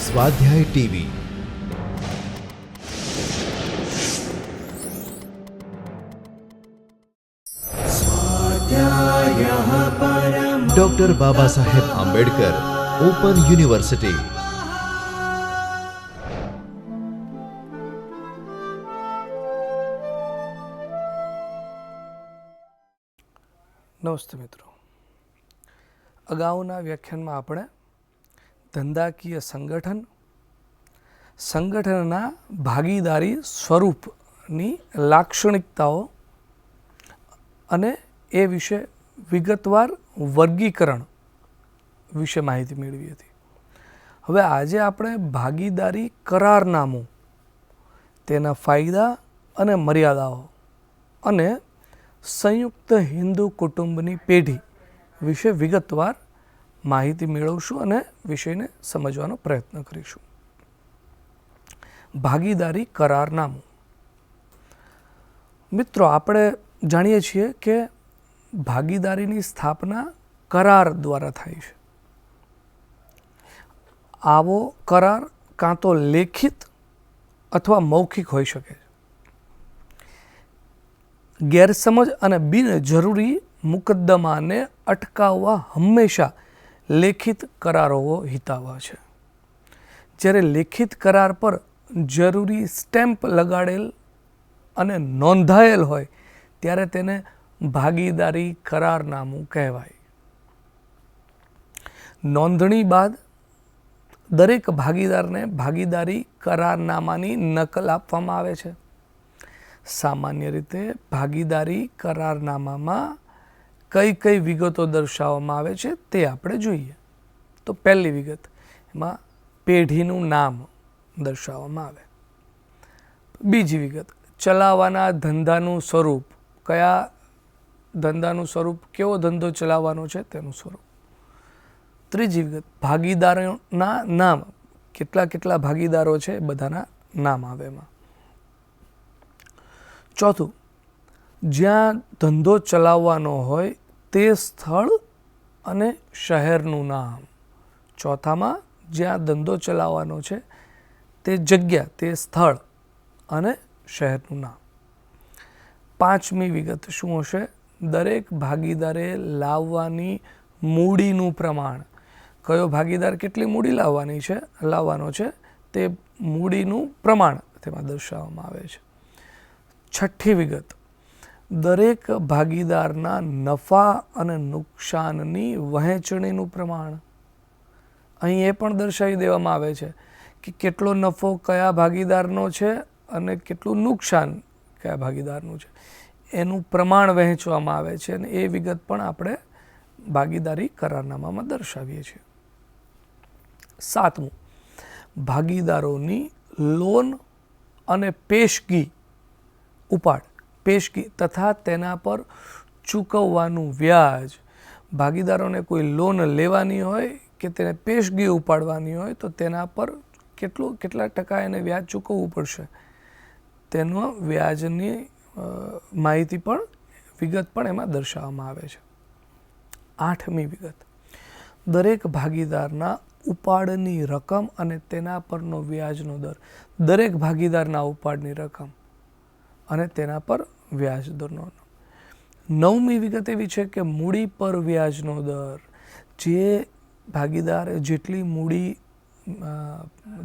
સ્વાધ્યાય TV. Doctor Baba Saheb Ambedkar open university. નમસ્તે મિત્રો, અગાઉના વ્યાખ્યાનમાં આપણે ધંધાકીય સંગઠનના ભાગીદારી સ્વરૂપની લાક્ષણિકતાઓ અને એ વિશે વિગતવાર વર્ગીકરણ વિશે માહિતી મેળવી હતી. હવે આજે આપણે ભાગીદારી કરારનામું, તેના ફાયદા અને મર્યાદાઓ અને સંયુક્ત હિન્દુ કુટુંબની પેઢી વિશે વિગતવાર માહિતી મેળવશું અને વિષયને સમજવાનો પ્રયત્ન કરીશું. ભાગીદારી કરારનામું. મિત્રો, આપણે જાણીએ છીએ કે ભાગીદારીની સ્થાપના કરાર દ્વારા થાય છે. આવો કરાર કાં તો લેખિત અથવા મૌખિક હોઈ શકે છે. ગેરસમજ અને બિનજરૂરી મુકદ્દમાને અટકાવવા હંમેશા લેખિત કરારો હિતાવહ છે. જ્યારે લેખિત કરાર પર જરૂરી સ્ટેમ્પ લગાડેલ અને નોંધાયેલ હોય ત્યારે તેને ભાગીદારી કરારનામું કહેવાય. નોંધણી બાદ દરેક ભાગીદારને ભાગીદારી કરારનામાની નકલ આપવામાં આવે છે. સામાન્ય રીતે ભાગીદારી કરારનામામાં કઈ કઈ વિગતો દર્શાવવામાં આવે છે તે આપણે જોઈએ. તો પહેલી વિગત, એમાં પેઢીનું નામ દર્શાવવામાં આવે. બીજી વિગત, ચલાવવાના ધંધાનું સ્વરૂપ, કયા ધંધાનું સ્વરૂપ, કેવો ધંધો ચલાવવાનો છે તેનું સ્વરૂપ. ત્રીજી વિગત, ભાગીદારોના નામ, કેટલા કેટલા ભાગીદારો છે એ બધાના નામ આવે એમાં. ચોથું, જ્યાં ધંધો ચલાવવાનો હોય તે સ્થળ અને શહેરનું નામ. ચોથામાં જ્યાં ધંધો ચલાવવાનો છે તે જગ્યા, તે સ્થળ અને શહેરનું નામ. પાંચમી વિગત શું હશે? દરેક ભાગીદારે લાવવાની મૂડીનું પ્રમાણ. કયો ભાગીદાર કેટલી મૂડી લાવવાનો છે તે મૂડીનું પ્રમાણ તેમાં દર્શાવવામાં આવે છે. છઠ્ઠી વિગત, દરેક ભાગીદારના નફા અને નુકસાનની વહેંચણીનું પ્રમાણ. અહીં એ પણ દર્શાવી દેવામાં આવે છે કે કેટલો નફો કયા ભાગીદારનો છે અને કેટલું નુકસાન કયા ભાગીદારનું છે, એનું પ્રમાણ વહેંચવામાં આવે છે અને એ વિગત પણ આપણે ભાગીદારી કરારનામામાં દર્શાવીએ છીએ. સાતમું, ભાગીદારોની લોન અને પેશગી ઉપાડ, પેશગી તથા તેના પર ચૂકવવાનું વ્યાજ. ભાગીદારોને કોઈ લોન લેવાની હોય કે તેને પેશગી ઉપાડવાની હોય તો તેના પર કેટલા ટકા એને વ્યાજ ચૂકવવું પડશે તેનો વ્યાજની માહિતી પણ, વિગત પણ એમાં દર્શાવવામાં આવે છે. આઠમી વિગત, દરેક ભાગીદારના ઉપાડની રકમ અને તેના પરનો વ્યાજનો દર. દરેક ભાગીદારના ઉપાડની રકમ અને તેના પર વ્યાજ દરનો. નવમી વિગત એવી છે કે મૂડી પર વ્યાજનો દર. જે ભાગીદાર જેટલી મૂડી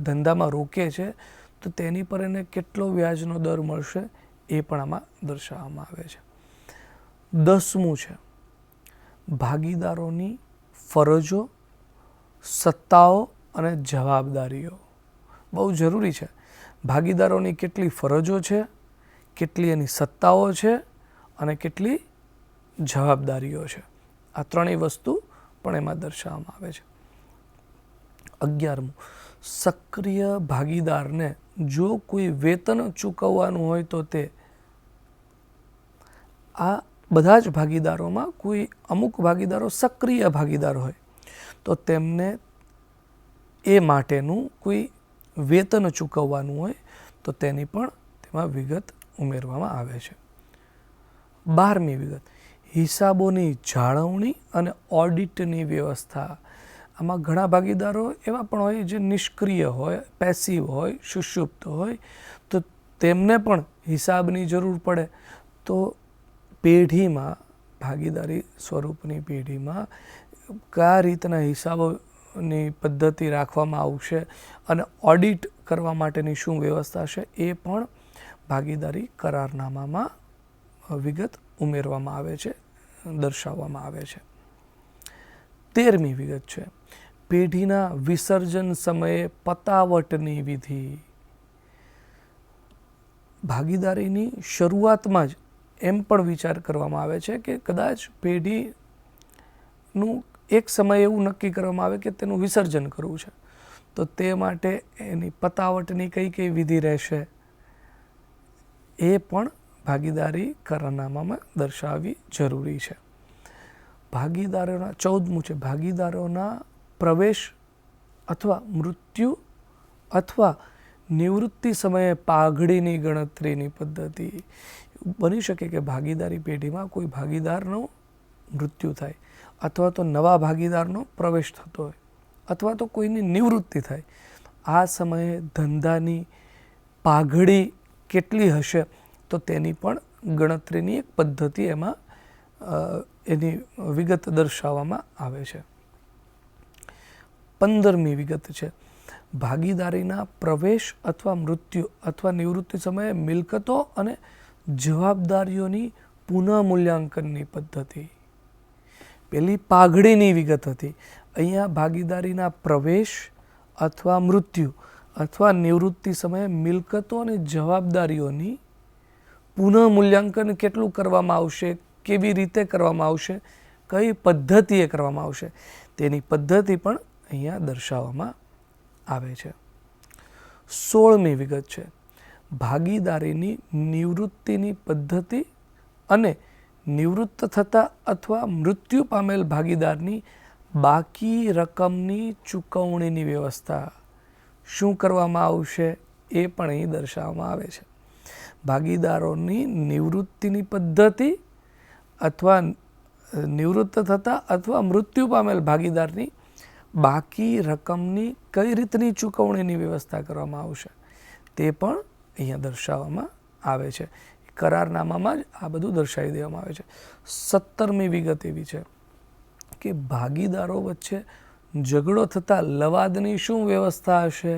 ધંધામાં રોકે છે તો તેની પર એને કેટલો વ્યાજનો દર મળશે એ પણ આમાં દર્શાવવામાં આવે છે. 10મું છે ભાગીદારોની ફરજો, સત્તાઓ અને જવાબદારીઓ. બહુ જરૂરી છે. ભાગીદારોની કેટલી ફરજો છે, કેટલી એની સત્તાઓ છે અને કેટલી જવાબદારીઓ છે. આ ત્રણેય વસ્તુ પણ એમાં દર્શાવવામાં આવે છે. 11મું, સક્રિય ભાગીદારને જો કોઈ વેતન ચૂકવવાનું હોય તો તે. આ બધા જ ભાગીદારોમાં કોઈ અમુક ભાગીદારો સક્રિય ભાગીદાર હોય તો તેમને એ માટેનું કોઈ વેતન ચૂકવવાનું હોય તો તેની પણ તેમાં વિગત ઉમેરવામાં આવે છે. 12મી વિગત, હિસાબોની જાળવણી અને ઓડિટની વ્યવસ્થા. આમાં ઘણા ભાગીદારો એવા પણ હોય જે નિષ્ક્રિય હોય, પેસિવ હોય, સુષુપ્ત હોય, તો તેમને પણ હિસાબની જરૂર પડે. તો પેઢીમાં, ભાગીદારી સ્વરૂપની પેઢીમાં કયા રીતના હિસાબોની પદ્ધતિ રાખવામાં આવશે અને ઓડિટ કરવા માટેની શું વ્યવસ્થા છે, એ પણ ભાગીદારી કરારનામામાં વિગત ઉમેરવામાં આવે છે, દર્શાવવામાં આવે છે. 13મી વિગત છે પેઢીના વિસર્જન સમયે પતાવટની વિધિ. ભાગીદારીની શરૂઆતમાં જ એમ પણ વિચાર કરવામાં આવે છે કે કદાચ પેઢીનું એક સમય એવું નક્કી કરવામાં આવે કે તેનું વિસર્જન કરવું છે, તો તે માટે એની પતાવટની કઈ કઈ વિધિ રહેશે એ પણ ભાગીદારી કરારનામામાં દર્શાવવી જરૂરી છે. ભાગીદારોના 14મું છે ભાગીદારોના પ્રવેશ અથવા મૃત્યુ અથવા નિવૃત્તિ સમયે પાઘડીની ગણતરીની પદ્ધતિ. બની શકે કે ભાગીદારી પેઢીમાં કોઈ ભાગીદારનું મૃત્યુ થાય, અથવા તો નવા ભાગીદારનો પ્રવેશ થતો હોય, અથવા તો કોઈની નિવૃત્તિ થાય. આ સમયે ધંધાની પાઘડી કેટલી હશે તો તેની પણ ગણતરીની એક પદ્ધતિ એમાં એની વિગત દર્શાવવામાં આવે છે. 15મી વિગત છે ભાગીદારીના પ્રવેશ અથવા મૃત્યુ અથવા નિવૃત્તિ સમયે મિલકતો અને જવાબદારીઓની પુનઃમૂલ્યાંકનની પદ્ધતિ. પેલી પાઘડીની વિગત હતી, અહીંયા ભાગીદારીના પ્રવેશ અથવા મૃત્યુ અથવા નિવૃત્તિ સમયે મિલકતો અને જવાબદારીઓની પુનઃમૂલ્યાંકન કેટલું કરવામાં આવશે, કેવી રીતે કરવામાં આવશે, કઈ પદ્ધતિએ કરવામાં આવશે, તેની પદ્ધતિ પણ અહીંયા દર્શાવવામાં આવે છે. 16મી વિગત છે ભાગીદારીની નિવૃત્તિની પદ્ધતિ અને નિવૃત્ત થતા અથવા મૃત્યુ પામેલ ભાગીદારની બાકી રકમની ચૂકવણીની વ્યવસ્થા. શું કરવામાં આવશે એ પણ અહીં દર્શાવવામાં આવે છે. ભાગીદારોની નિવૃત્તિની પદ્ધતિ અથવા નિવૃત્ત થતા અથવા મૃત્યુ પામેલ ભાગીદારની બાકી રકમની કઈ રીતની ચૂકવણીની વ્યવસ્થા કરવામાં આવશે તે પણ અહીંયા દર્શાવવામાં આવે છે. કરારનામામાં જ આ બધું દર્શાવી દેવામાં આવે છે. 17મી વિગત એવી છે કે ભાગીદારો વચ્ચે ઝઘડો થતાં લવાદની શું વ્યવસ્થા હશે,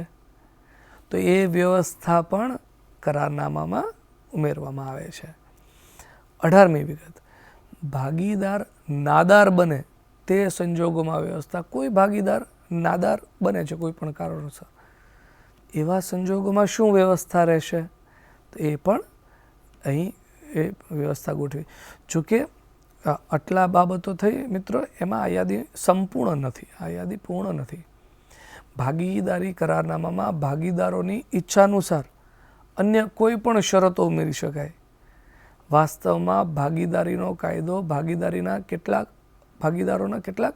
તો એ વ્યવસ્થા પણ કરારનામામાં ઉમેરવામાં આવે છે. 18મી વિગત ભાગીદાર નાદાર બને તે સંજોગોમાં વ્યવસ્થા. કોઈ ભાગીદાર નાદાર બને છે કોઈ પણ કારણોસર, એવા સંજોગોમાં શું વ્યવસ્થા રહેશે, તો એ પણ અહીં એ વ્યવસ્થા ગોઠવી. જોકે આટલા બાબતો થઈ મિત્રો, એમાં આ યાદી સંપૂર્ણ નથી, આ યાદી પૂર્ણ નથી. ભાગીદારી કરારનામામાં ભાગીદારોની ઈચ્છાનુસાર અન્ય કોઈ પણ શરતો ઉમેરી શકાય. વાસ્તવમાં ભાગીદારીનો કાયદો ભાગીદારોના કેટલાક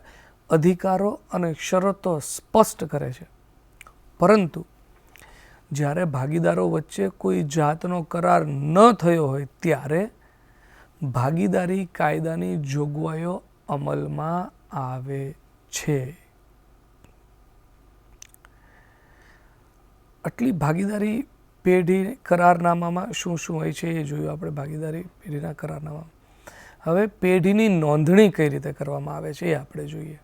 અધિકારો અને શરતો સ્પષ્ટ કરે છે, પરંતુ જ્યારે ભાગીદારો વચ્ચે કોઈ જાતનો કરાર ન થયો હોય ત્યારે ભાગીદારી કાયદાની જોગવાઈઓ અમલમાં આવે છે. આટલી ભાગીદારી પેઢી કરારનામામાં શું શું હોય છે એ જોયું આપણે ભાગીદારી પેઢીના કરારનામામાં. હવે પેઢીની નોંધણી કઈ રીતે કરવામાં આવે છે એ આપણે જોઈએ.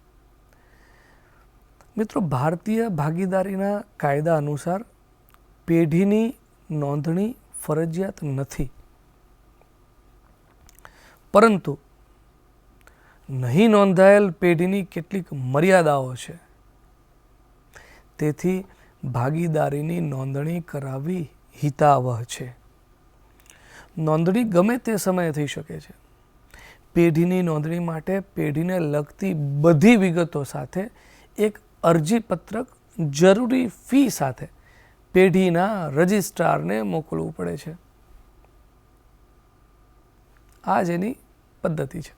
મિત્રો, ભારતીય ભાગીદારીના કાયદા અનુસાર પેઢીની નોંધણી ફરજિયાત નથી, પરંતુ નહીં નોંધાયેલ પેઢીની કેટલીક મર્યાદાઓ છે. તેથી ભાગીદારીની નોંધણી કરાવવી હિતાવહ છે. નોંધણી ગમે તે સમયે થઈ શકે છે. પેઢીની નોંધણી માટે પેઢીને લગતી બધી વિગતો સાથે એક અરજીપત્રક જરૂરી ફી સાથે પેઢીના રજિસ્ટ્રારને મોકલવું પડે છે. આ જ એની પદ્ધતિ છે.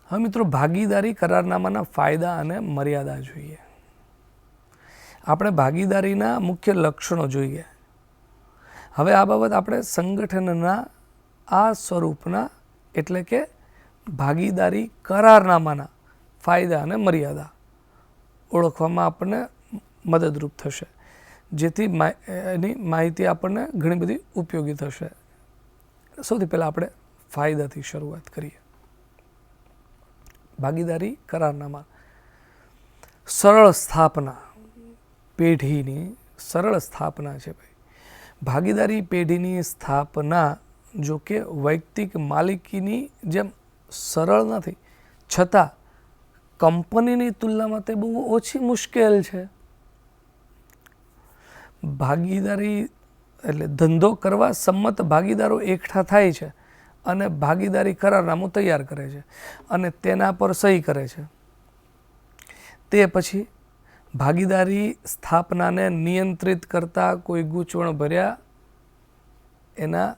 હવે મિત્રો, ભાગીદારી કરારનામાના ફાયદા અને મર્યાદા જોઈએ. આપણે ભાગીદારીના મુખ્ય લક્ષણો જોઈએ. હવે આ બાબત આપણે સંગઠનના આ સ્વરૂપના એટલે કે ભાગીદારી કરારનામાના ફાયદા અને મર્યાદા ઓળખવામાં આપણને મદદરૂપ થશે, જેથી એની માહિતી આપણને ઘણી બધી ઉપયોગી થશે. સૌથી પહેલાં આપણે ફાયદાથી શરૂઆત કરીએ. ભાગીદારી કરારનામા સરળ સ્થાપના, પેઢીની સરળ સ્થાપના છે ભાઈ. ભાગીદારી પેઢીની સ્થાપના જો કે વૈયક્તિક માલિકીની જેમ સરળ નથી, છતાં કંપનીની તુલનામાં તે બહુ ઓછી મુશ્કેલ છે. ભાગીદારી એટલે ધંધો કરવા સંમત ભાગીદારો એકઠા થાય છે અને ભાગીદારી કરારનામું તૈયાર કરે છે અને તેના પર સહી કરે છે. તે પછી ભાગીદારી સ્થાપનાને નિયંત્રિત કરતા કોઈ ગૂંચવણ ભર્યા એના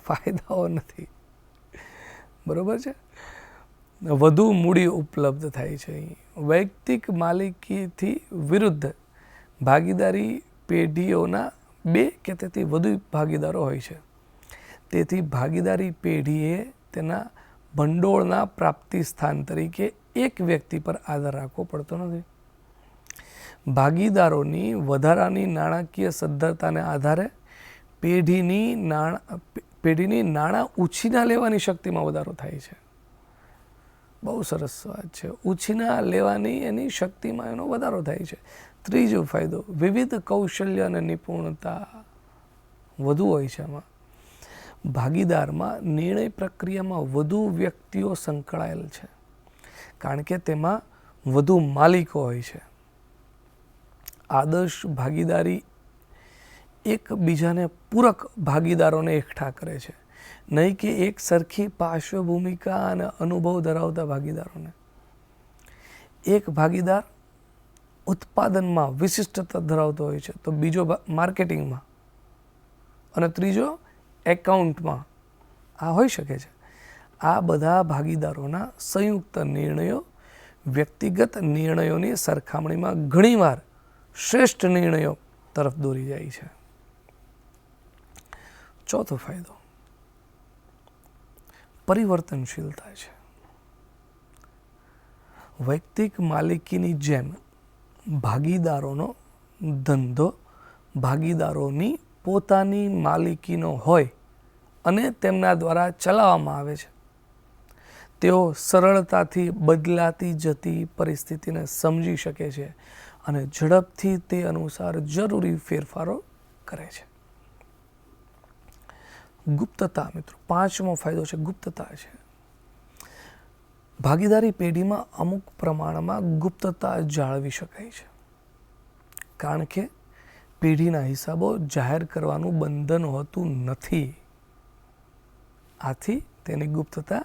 ફાયદાઓ નથી. બરોબર છે. વધુ મૂડી ઉપલબ્ધ થાય છે. વૈયક્તિક માલિકીથી વિરુદ્ધ ભાગીદારી પેઢીઓના 2 કે તેથી વધુ ભાગીદારો હોય છે. તેથી ભાગીદારી પેઢીએ તેના ભંડોળના પ્રાપ્તિ સ્થાન તરીકે એક વ્યક્તિ પર આધાર રાખવો પડતો નથી. ભાગીદારોની વધારાની નાણાકીય સદ્ધરતાને આધારે પેઢીની નાણાં ઉછીના લેવાની શક્તિમાં વધારો થાય છે. બહુ સરસ વાત છે. ઉછીના લેવાની એની શક્તિમાં એનો વધારો થાય છે. ત્રીજો ફાયદો, વિવિધ કૌશલ્ય અને નિપુણતા વધુ હોય છે. આમાં ભાગીદારમાં નિર્ણય પ્રક્રિયામાં વધુ વ્યક્તિઓ સંકળાયેલ છે, કારણ કે તેમાં વધુ માલિકો હોય છે. આદર્શ ભાગીદારી એકબીજાને પૂરક ભાગીદારોને એકઠા કરે છે, નહીં કે એક સરખી પાર્શ્વભૂમિકા અને અનુભવ ધરાવતા ભાગીદારોને. એક ભાગીદાર ઉત્પાદનમાં વિશિષ્ટતા ધરાવતો હોય છે, તો બીજો માર્કેટિંગમાં અને ત્રીજો એકાઉન્ટમાં. આ હોઈ શકે છે. આ બધા ભાગીદારોના સંયુક્ત નિર્ણયો વ્યક્તિગત નિર્ણયોની સરખામણીમાં ઘણીવાર શ્રેષ્ઠ નિર્ણયો તરફ દોરી જાય છે. ચોથો ફાયદો પરિવર્તનશીલતા છે. વૈયક્તિક માલિકીની જેમ ભાગીદારોનો ધંધો ભાગીદારોની પોતાની માલિકીનો હોય અને તેમના દ્વારા ચલાવવામાં આવે છે. તેઓ સરળતાથી બદલાતી જતી પરિસ્થિતિને સમજી શકે છે અને ઝડપથી તે અનુસાર જરૂરી ફેરફારો કરે છે. ગુપ્તતા મિત્રો, 5મો ફાયદો છે ગુપ્તતા છે. ભાગીદારી પેઢીમાં અમુક પ્રમાણમાં ગુપ્તતા જાળવી શકાય છે, કારણ કે પેઢીના હિસાબો જાહેર કરવાનું બંધન હોતું નથી. આથી તેની ગુપ્તતા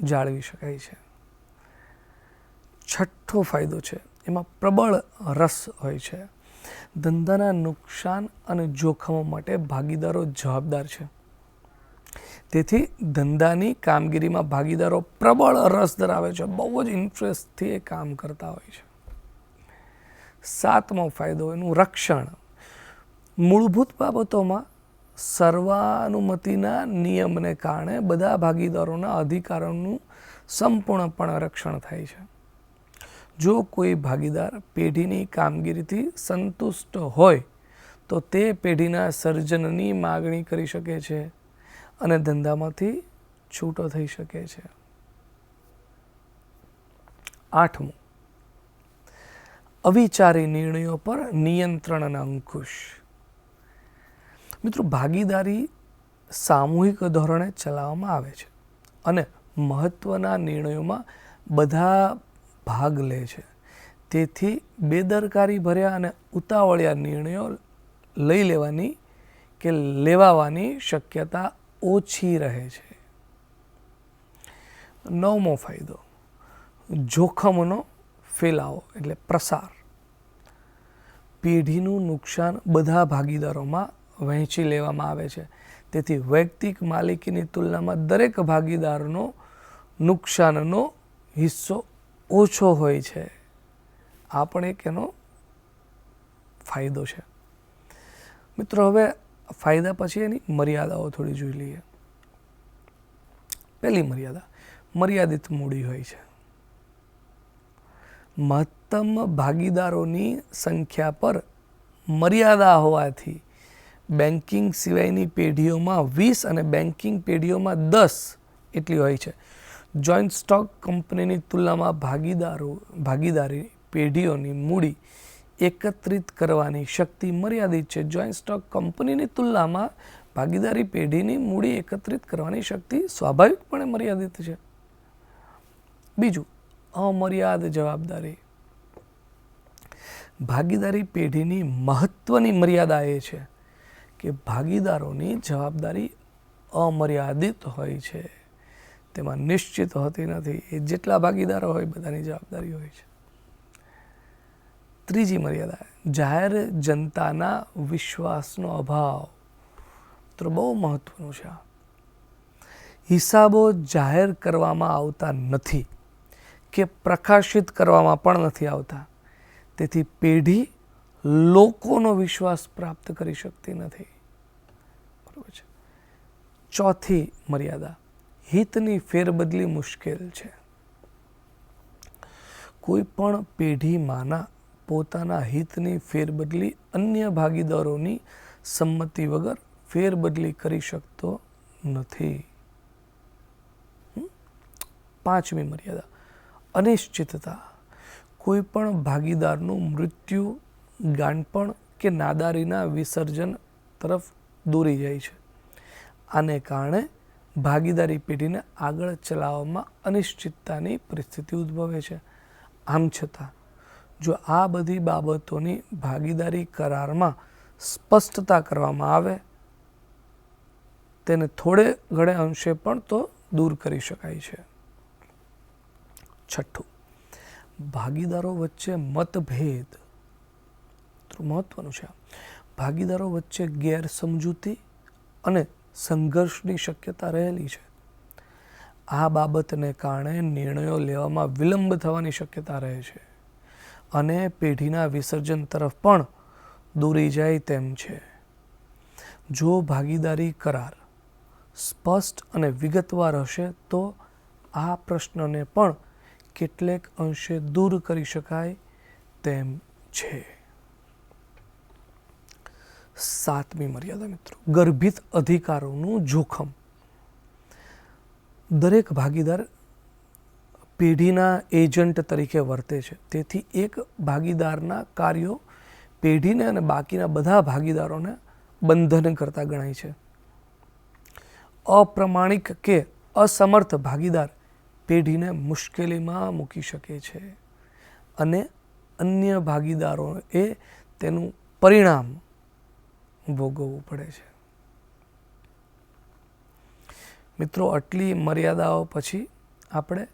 જાળવી શકાય છે. છઠ્ઠો ફાયદો છે, એમાં પ્રબળ રસ હોય છે. ધંધાના નુકસાન અને જોખમો માટે ભાગીદારો જવાબદાર છે. તેથી ધંધાની કામગીરીમાં ભાગીદારો પ્રબળ રસ ધરાવે છે, બહુ જ ઇન્ટરેસ્ટથી એ કામ કરતા હોય છે. 7મો ફાયદો એનું રક્ષણ. મૂળભૂત બાબતોમાં સર્વાનુમતિના નિયમને કારણે બધા ભાગીદારોના અધિકારોનું સંપૂર્ણપણે રક્ષણ થાય છે. જો કોઈ ભાગીદાર પેઢીની કામગીરીથી સંતુષ્ટ હોય તો તે પેઢીના સર્જનની માગણી કરી શકે છે અને ધંધામાંથી છૂટો થઈ શકે છે. 8મું અવિચારી નિર્ણયો પર નિયંત્રણ અને અંકુશ. મિત્રો, ભાગીદારી સામૂહિક ધોરણે ચલાવવામાં આવે છે અને મહત્વના નિર્ણયોમાં બધા ભાગ લે છે. તેથી બેદરકારી ભર્યા અને ઉતાવળિયા નિર્ણયો લઈ લેવાની કે લેવાવાની શક્યતા ઓછી રહે છે. 9મો ફાયદો જોખમનો ફેલાવો એટલે પ્રસાર. પેઢીનું નુકસાન બધા ભાગીદારોમાં વહેંચી લેવામાં આવે છે. તેથી વૈયક્તિક માલિકીની તુલનામાં દરેક ભાગીદારનો નુકસાનનો હિસ્સો ઓછો હોય છે. આ પણ એક એનો ફાયદો છે. મિત્રો, હવે ફાયદા પછી એની મર્યાદાઓ થોડી જોઈ લઈએ. પહેલી મર્યાદા, મર્યાદિત મૂડી હોય છે. મહત્તમ ભાગીદારોની સંખ્યા પર મર્યાદા હોવાથી બેન્કિંગ સિવાયની પેઢીઓમાં 20 અને બેન્કિંગ પેઢીઓમાં 10 એટલી હોય છે. જોઈન્ટ સ્ટોક કંપનીની તુલનામાં ભાગીદારી પેઢીઓની મૂડી એકત્રિત કરવાની શક્તિ મર્યાદિત છે. જોઈન્ટ સ્ટોક કંપનીની તુલનામાં ભાગીદારી પેઢીની મૂડી એકત્રિત કરવાની શક્તિ સ્વાભાવિકપણે મર્યાદિત છે. બીજું, અમર્યાદ જવાબદારી. ભાગીદારી પેઢીની મહત્વની મર્યાદા એ છે કે ભાગીદારોની જવાબદારી અમર્યાદિત હોય છે. તેમાં નિશ્ચિત હોતી નથી. એ જેટલા ભાગીદારો હોય બધાની જવાબદારી હોય છે. ત્રીજી મર્યાદા, જાહેર જનતાના વિશ્વાસનો અભાવ. તો બહુ મહત્વનું છે. હિસાબો જાહેર કરવામાં આવતા નથી કે પ્રકાશિત કરવામાં પણ નથી આવતા. તેથી પેઢી લોકોનો વિશ્વાસ પ્રાપ્ત કરી શકતી નથી. બરાબર છે. ચોથી મર્યાદા, હિતની ફેરબદલી મુશ્કેલ છે. કોઈ પણ પેઢીમાંના પોતાના હિતની ફેરબદલી અન્ય ભાગીદારોની સંમતિ વગર ફેરબદલી કરી શકતો નથી. પાંચમી મર્યાદા, અનિશ્ચિતતા. કોઈ પણ ભાગીદારનું મૃત્યુ, ગાંડપણ કે નાદારીના વિસર્જન તરફ દોરી જાય છે. આને કારણે ભાગીદારી પેઢીને આગળ ચલાવવામાં અનિશ્ચિતતાની પરિસ્થિતિ ઉદ્ભવે છે. આમ છતાં જો આ બધી બાબતોની ભાગીદારી કરારમાં સ્પષ્ટતા કરવામાં આવે, તેને થોડે ઘણે અંશે પણ તો દૂર કરી શકાય છે. છઠ્ઠું, ભાગીદારો વચ્ચે મતભેદ. મહત્વનું છે. ભાગીદારો વચ્ચે ગેરસમજૂતી અને સંઘર્ષની શક્યતા રહેલી છે. આ બાબતને કારણે નિર્ણયો લેવામાં વિલંબ થવાની શક્યતા રહે છે અને પેઢીના વિસર્જન તરફ પણ દોરી જાય તેમ છે. જો ભાગીદારી કરાર સ્પષ્ટ અને વિગતવાર હશે તો આ પ્રશ્નને પણ કેટલેક અંશે દૂર કરી શકાય તેમ છે. સાતમી મર્યાદા મિત્રો, ગર્ભિત અધિકારોનું જોખમ. દરેક ભાગીદાર પેઢીના એજન્ટ તરીકે વર્તે છે. તેથી એક ભાગીદારના કાર્યો પેઢીને અને બાકીના બધા ભાગીદારોને બંધન કરતા ગણાય છે. અપ્રમાણિક કે અસમર્થ ભાગીદાર પેઢીને મુશ્કેલીમાં મૂકી શકે છે અને અન્ય ભાગીદારોએ તેનું પરિણામ ભોગવવું પડે છે. મિત્રો, આટલી મર્યાદાઓ પછી આપણે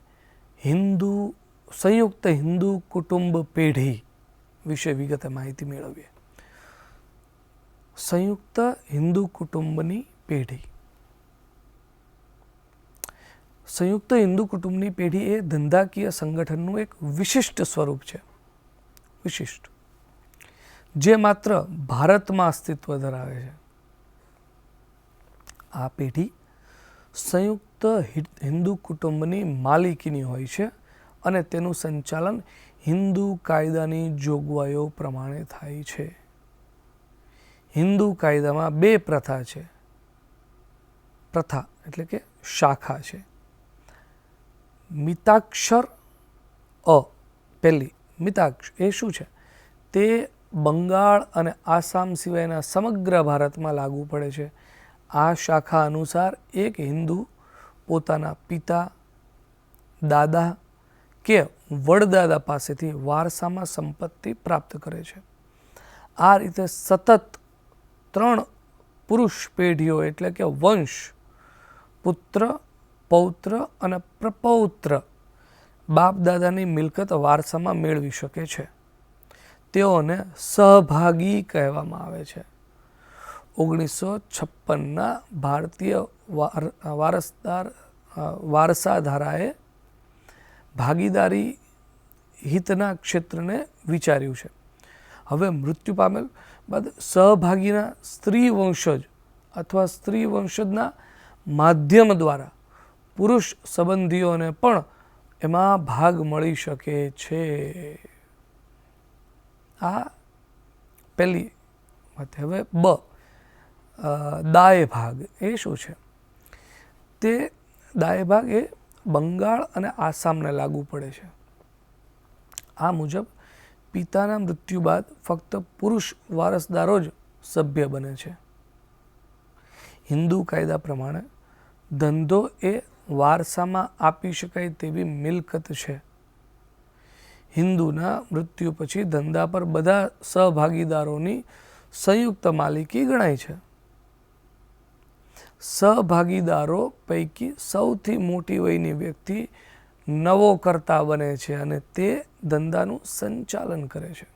સંયુક્ત હિન્દુ કુટુંબ પેઢી વિશે વિગતે માહિતી મેળવીએ. સંયુક્ત હિન્દુ કુટુંબની પેઢી. સંયુક્ત હિન્દુ કુટુંબની પેઢી એ ધંધાકીય સંગઠનનું એક વિશિષ્ટ સ્વરૂપ છે. વિશિષ્ટ, જે માત્ર ભારતમાં અસ્તિત્વ ધરાવે છે. આ પેઢી સંયુક્ત હિન્દુ કુટુંબની માલિકીની હોય છે અને તેનું સંચાલન હિન્દુ કાયદાની જોગવાઈઓ પ્રમાણે થાય છે. હિન્દુ કાયદામાં બે પ્રથા છે. પ્રથા એટલે કે શાખા છે. મિતાક્ષર પહેલી મિતાક્ષ એ શું છે? તે બંગાળ અને આસામ સિવાયના સમગ્ર ભારતમાં લાગુ પડે છે. આ શાખા અનુસાર એક હિન્દુ પોતાના પિતા, દાદા કે વડદાદા પાસેથી વારસામાં સંપત્તિ પ્રાપ્ત કરે છે. આ રીતે સતત 3 પુરુષ પેઢીઓ એટલે કે વંશ, પુત્ર, પૌત્ર અને પ્રપૌત્ર બાપ દાદાની મિલકત વારસામાં મેળવી શકે છે. તેઓને સહભાગી કહેવામાં આવે છે. 1956ના ભારતીય વારસા ધારાએ ભાગીદારી હિતના ક્ષેત્રને વિચાર્યું છે. હવે મૃત્યુ પામેલ બાદ સહભાગીના સ્ત્રી વંશજ અથવા સ્ત્રી વંશજના માધ્યમ દ્વારા પુરુષ સંબંધીઓને પણ એમાં ભાગ મળી શકે છે. આ પહેલી વાત. હવે દાય ભાગ એ શું છે? તે દાય ભાગ એ બંગાળ અને આસામને લાગુ પડે છે. આ મુજબ પિતાના મૃત્યુ બાદ ફક્ત પુરુષ વારસદારો જ સભ્ય બને છે. હિન્દુ કાયદા પ્રમાણે ધંધો એ વારસામાં આપી શકાય તેવી મિલકત છે. હિન્દુના મૃત્યુ પછી ધંધા પર બધા સહભાગીદારોની સંયુક્ત માલિકી ગણાય છે. સહભાગીદારો પૈકી સૌથી મોટી વયની વ્યક્તિ નવો કર્તા બને છે અને તે ધંધાનું સંચાલન કરે છે.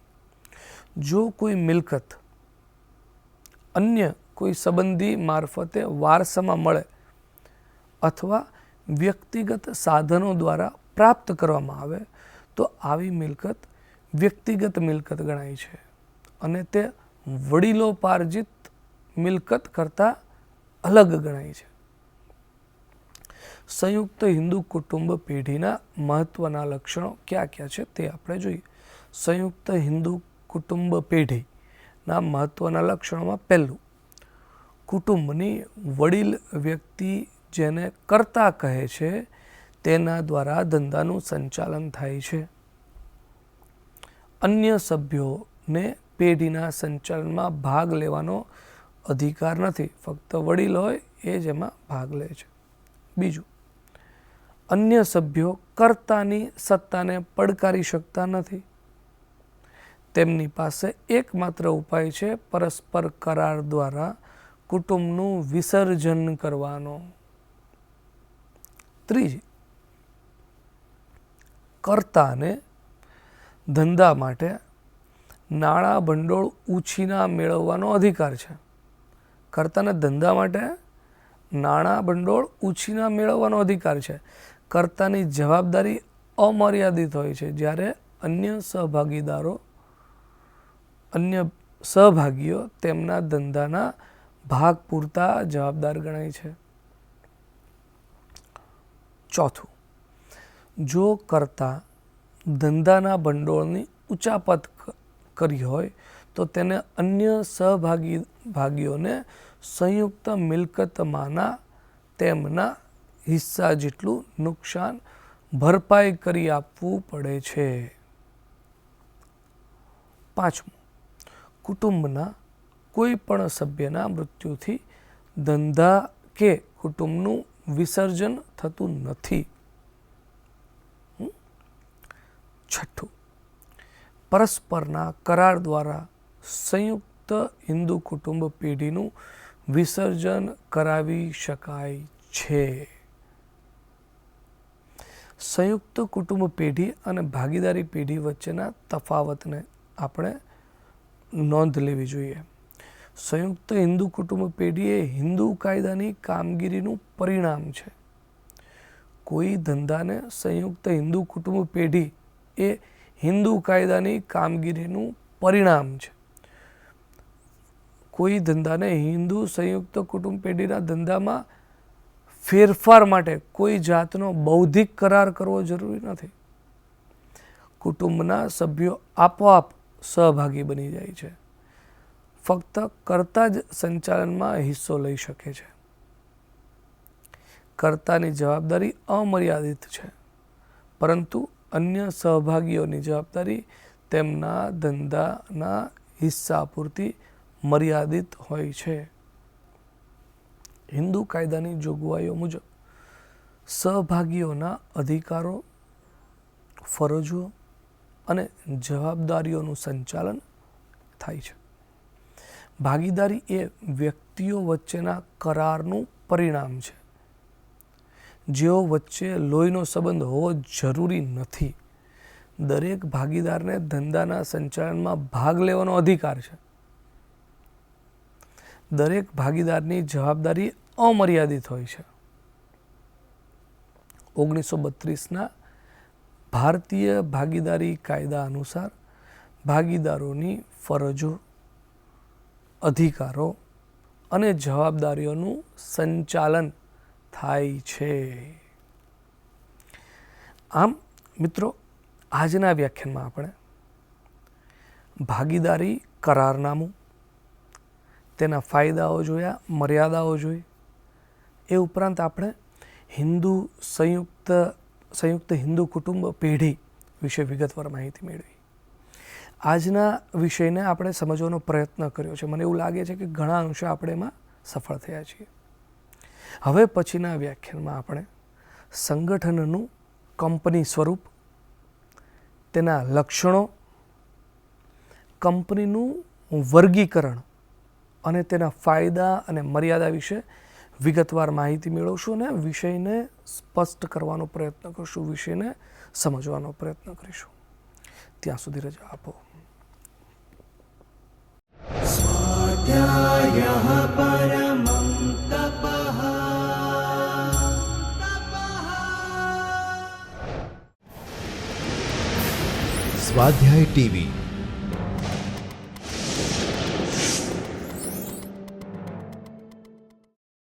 જો કોઈ મિલકત અન્ય કોઈ સંબંધી મારફતે વારસામાં મળે અથવા વ્યક્તિગત સાધનો દ્વારા પ્રાપ્ત કરવામાં આવે તો આવી મિલકત વ્યક્તિગત મિલકત ગણાય છે અને તે વડીલોપાર્જિત મિલકત કરતાં અલગ ગણાય છે. સંયુક્ત હિન્દુ કુટુંબ પેઢીના મહત્વના લક્ષણો ક્યાં ક્યાં છે તે આપણે જોઈએ. સંયુક્ત હિન્દુ કુટુંબ પેઢીના મહત્વના લક્ષણોમાં પહેલું, કુટુંબની વડીલ વ્યક્તિ જેને કર્તા કહે છે તેના દ્વારા ધંધાનું સંચાલન થાય છે. અન્ય સભ્યોને પેઢીના સંચાલનમાં ભાગ લેવાનો અધિકાર નથી. ફક્ત વડીલ હોય એ જ એમાં ભાગ લે છે. બીજું, અન્ય સભ્યો કર્તાની સત્તાને પડકારી શકતા નથી. તેમની પાસે એકમાત્ર ઉપાય છે પરસ્પર કરાર દ્વારા કુટુંબનું વિસર્જન કરવાનો. ત્રીજી, કર્તાને ધંધા માટે નાણાં ભંડોળ ઉછીના મેળવવાનો અધિકાર છે. કર્તાને ધંધા માટે નાણાં ભંડોળ ઉછીના મેળવવાનો અધિકાર છે. કર્તાની જવાબદારી અમર્યાદિત હોય છે, જ્યારે અન્ય સહભાગીઓ તેમના ધંધાના ભાગ પૂરતા જવાબદાર ગણાય છે. ચોથું, જો કર્તા ધંધાના ભંડોળની ઉચાપત કરી હોય તો તેને અન્ય સહભાગીઓને સંયુક્ત મિલકતમાંના તેમના હિસ્સા જેટલું નુકસાન ભરપાઈ કરી આપવું પડે છે. પાંચમું, કુટુંબના કોઈ પણ સભ્યના મૃત્યુથી ધંધા કે કુટુંબનું વિસર્જન થતું નથી. છઠ્ઠું, પરસ્પરના કરાર દ્વારા સંયુક્ત હિન્દુ કુટુંબ પેઢીનું વિસર્જન કરાવી શકાય છે. સંયુક્ત કુટુંબ પેઢી અને ભાગીદારી પેઢી વચ્ચેના તફાવતને આપણે નોંધ લેવી જોઈએ. સંયુક્ત હિન્દુ કુટુંબ પેઢી એ હિન્દુ કાયદાની કામગીરીનું પરિણામ છે. કોઈ ધંધાને સંયુક્ત હિન્દુ કુટુંબ પેઢી એ હિન્દુ કાયદાની કામગીરીનું પરિણામ છે. કોઈ ધંધાને હિન્દુ સંયુક્ત કુટુંબ પેઢીના ધંધામાં ફેરફાર માટે કોઈ જાતનો બૌદ્ધિક કરાર કરવો જરૂરી નથી. કુટુંબના સભ્યો આપોઆપ સહભાગી બની જાય છે. ફક્ત કર્તા જ સંચાલનમાં હિસ્સો લઈ શકે છે. કર્તાની જવાબદારી અમર્યાદિત છે, પરંતુ અન્ય સહભાગીઓની જવાબદારી તેમના ધંધાના હિસ્સા પૂરતી મર્યાદિત હોય છે. હિન્દુ કાયદાની જોગવાઈઓ મુજબ સહભાગીઓના અધિકારો, ફરજો અને જવાબદારીઓનું સંચાલન થાય છે. ભાગીદારી એ વ્યક્તિઓ વચ્ચેના કરારનું પરિણામ છે, જેઓ વચ્ચે લોહીનો સંબંધ હોવો જરૂરી નથી. દરેક ભાગીદારને ધંધાના સંચાલનમાં ભાગ લેવાનો અધિકાર છે. દરેક ભાગીદારની જવાબદારી અમર્યાદિત હોય છે. 1932ના ભારતીય ભાગીદારી કાયદા અનુસાર ભાગીદારોની ફરજો, અધિકારો અને જવાબદારીઓનું સંચાલન થાય છે. આમ મિત્રો, આજના વ્યાખ્યાનમાં આપણે ભાગીદારી કરારનામું, તેના ફાયદાઓ જોયા, મર્યાદાઓ જોઈ. એ ઉપરાંત આપણે સંયુક્ત હિન્દુ કુટુંબ પેઢી વિશે વિગતવાર માહિતી મેળવી. આજના વિષયને આપણે સમજવાનો પ્રયત્ન કર્યો છે. મને એવું લાગે છે કે ઘણા અંશે આપણે એમાં સફળ થયા છીએ. હવે પછીના વ્યાખ્યાનમાં આપણે સંગઠનનું કંપની સ્વરૂપ, તેના લક્ષણો, કંપનીનું વર્ગીકરણ અને તેના ફાયદા અને મર્યાદા વિશે વિગતવાર માહિતી મેળવશું અને વિષયને સ્પષ્ટ કરવાનો પ્રયત્ન કરીશું, વિષયને સમજવાનો પ્રયત્ન કરીશું. ત્યાં સુધી રજા આપો. સ્વાધ્યાય ટીવી